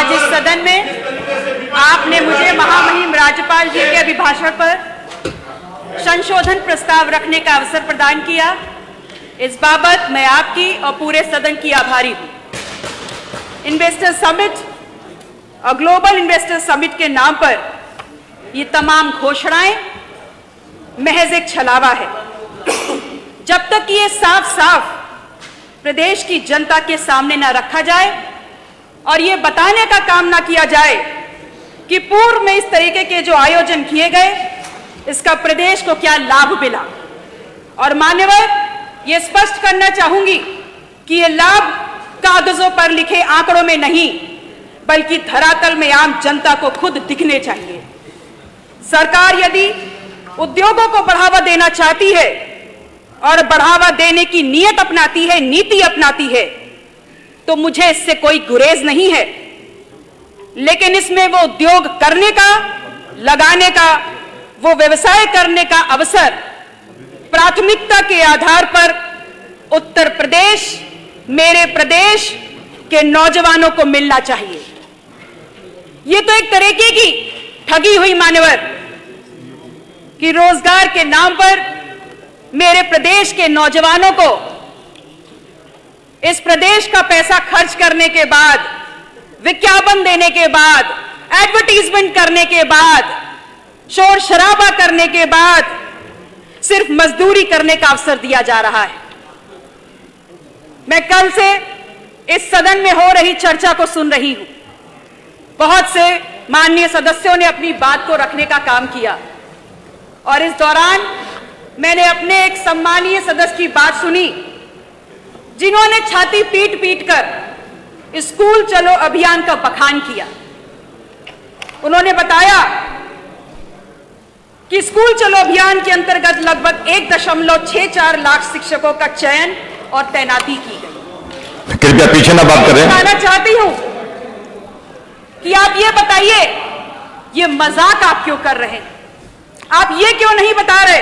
आज इस सदन में आपने मुझे महामहिम राज्यपाल जी के अभिभाषण पर संशोधन प्रस्ताव रखने का अवसर प्रदान किया। इस बाबत मैं आपकी और पूरे सदन की आभारी हूं। इन्वेस्टर समिट और ग्लोबल इन्वेस्टर समिट के नाम पर ये तमाम घोषणाएं महज एक छलावा है। जब तक ये साफ साफ प्रदेश की जनता के सामने न रखा जाए और ये बताने का काम ना किया जाए कि पूर्व में इस तरीके के जो आयोजन किए गए इसका प्रदेश को क्या लाभ मिला, और मान्यवर ये स्पष्ट करना चाहूंगी कि ये लाभ कागजों पर लिखे आंकड़ों में नहीं बल्कि धरातल में आम जनता को खुद दिखने चाहिए। सरकार यदि उद्योगों को बढ़ावा देना चाहती है और बढ़ावा देने की नीयत अपनाती है, नीति अपनाती है, तो मुझे इससे कोई गुरेज नहीं है। लेकिन इसमें वो उद्योग करने का, लगाने का, वो व्यवसाय करने का अवसर प्राथमिकता के आधार पर उत्तर प्रदेश, मेरे प्रदेश के नौजवानों को मिलना चाहिए। ये तो एक तरीके की ठगी हुई मान्यवर कि रोजगार के नाम पर मेरे प्रदेश के नौजवानों को इस प्रदेश का पैसा खर्च करने के बाद, विज्ञापन देने के बाद, एडवर्टीजमेंट करने के बाद, शोर शराबा करने के बाद सिर्फ मजदूरी करने का अवसर दिया जा रहा है। मैं कल से इस सदन में हो रही चर्चा को सुन रही हूं। बहुत से माननीय सदस्यों ने अपनी बात को रखने का काम किया और इस दौरान मैंने अपने एक सम्मानीय सदस्य की बात सुनी जिन्होंने छाती पीट पीट कर स्कूल चलो अभियान का बखान किया। उन्होंने बताया कि स्कूल चलो अभियान के अंतर्गत लगभग 1.64 लाख शिक्षकों का चयन और तैनाती की गई। कृपया पीछे ना बात करें। बताना चाहती हूं कि आप ये बताइए, ये मजाक आप क्यों कर रहे हैं? आप ये क्यों नहीं बता रहे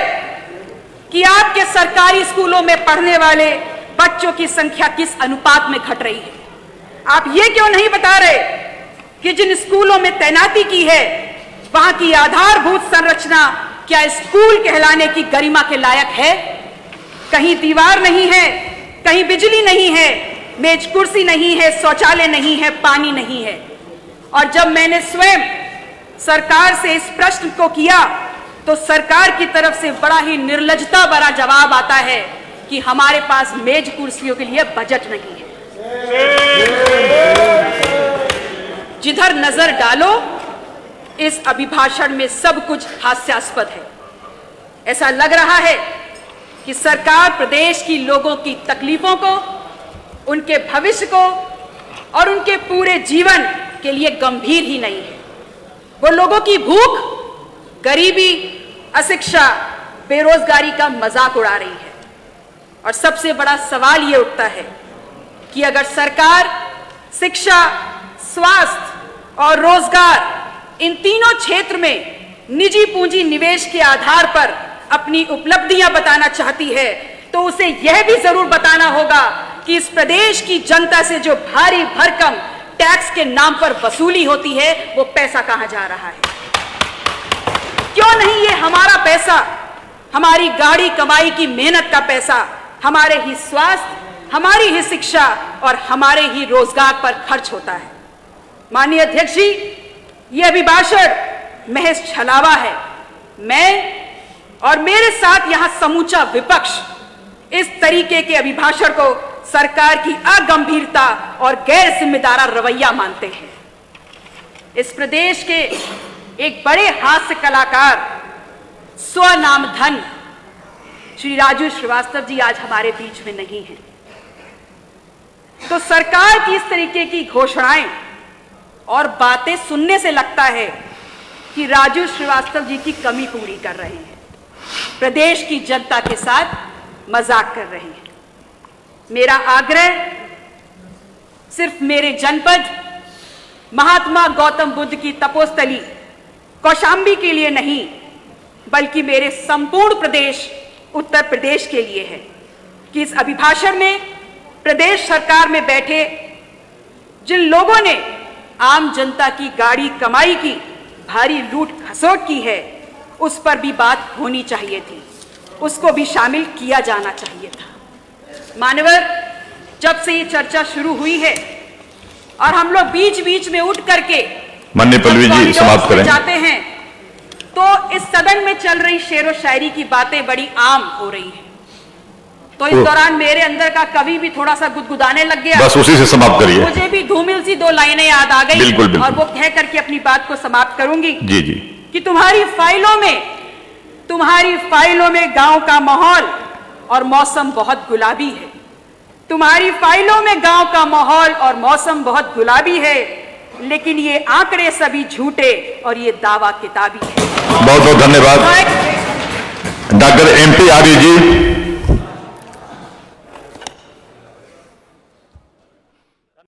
कि आपके सरकारी स्कूलों में पढ़ने वाले बच्चों की संख्या किस अनुपात में घट रही है? आप ये क्यों नहीं बता रहे कि जिन स्कूलों में तैनाती की है वहां की आधारभूत संरचना क्या स्कूल कहलाने की गरिमा के लायक है? कहीं दीवार नहीं है, कहीं बिजली नहीं है, मेज कुर्सी नहीं है, शौचालय नहीं है, पानी नहीं है। और जब मैंने स्वयं सरकार से इस प्रश्न को किया तो सरकार की तरफ से बड़ा ही निर्लज्जता भरा जवाब आता है कि हमारे पास मेज कुर्सियों के लिए बजट नहीं है। जिधर नजर डालो इस अभिभाषण में सब कुछ हास्यास्पद है। ऐसा लग रहा है कि सरकार प्रदेश की लोगों की तकलीफों को, उनके भविष्य को और उनके पूरे जीवन के लिए गंभीर ही नहीं है। वो लोगों की भूख, गरीबी, अशिक्षा, बेरोजगारी का मजाक उड़ा रही है। और सबसे बड़ा सवाल ये उठता है कि अगर सरकार शिक्षा, स्वास्थ्य और रोजगार इन तीनों क्षेत्र में निजी पूंजी निवेश के आधार पर अपनी उपलब्धियां बताना चाहती है तो उसे यह भी जरूर बताना होगा कि इस प्रदेश की जनता से जो भारी भरकम टैक्स के नाम पर वसूली होती है वो पैसा कहां जा रहा है। क्यों नहीं ये हमारा पैसा, हमारी गाड़ी कमाई की मेहनत का पैसा हमारे ही स्वास्थ्य, हमारी ही शिक्षा और हमारे ही रोजगार पर खर्च होता है। माननीय अध्यक्ष जी, ये अभिभाषण महज छलावा है। मैं और मेरे साथ यहां समूचा विपक्ष इस तरीके के अभिभाषण को सरकार की अगंभीरता और गैर जिम्मेदार रवैया मानते हैं। इस प्रदेश के एक बड़े हास्य कलाकार, स्वनाम धन श्री राजू श्रीवास्तव जी आज हमारे बीच में नहीं हैं। तो सरकार की इस तरीके की घोषणाएं और बातें सुनने से लगता है कि राजू श्रीवास्तव जी की कमी पूरी कर रहे हैं, प्रदेश की जनता के साथ मजाक कर रहे हैं। मेरा आग्रह सिर्फ मेरे जनपद महात्मा गौतम बुद्ध की तपोस्थली कौशाम्बी के लिए नहीं बल्कि मेरे संपूर्ण प्रदेश उत्तर प्रदेश के लिए है कि इस अभिभाषण में प्रदेश सरकार में बैठे जिन लोगों ने आम जनता की गाड़ी कमाई की भारी लूट खसोट की है, उस पर भी बात होनी चाहिए थी, उसको भी शामिल किया जाना चाहिए था। मान्यवर, जब से ये चर्चा शुरू हुई है और हम लोग बीच बीच में उठ करके माननीय पल्लवी जी समाप्त करें जाते हैं, तो इस सदन में चल रही शेरो शायरी की बातें बड़ी आम हो रही हैं। तो इस दौरान मेरे अंदर का कवि भी थोड़ा सा गुदगुदाने लग गया। बस उसी से समाप्त करिए। मुझे भी धूमिल सी 2 लाइनें याद आ गई। बिल्कुल, बिल्कुल। और वो कह करके अपनी बात को समाप्त करूंगी। जी जी। कि तुम्हारी फाइलों में गांव का माहौल और मौसम बहुत गुलाबी है। तुम्हारी फाइलों में गांव का माहौल और मौसम बहुत गुलाबी है, लेकिन ये आंकड़े सभी झूठे और ये दावा किताबी है। बहुत बहुत धन्यवाद। डॉक्टर MP आर्य जी।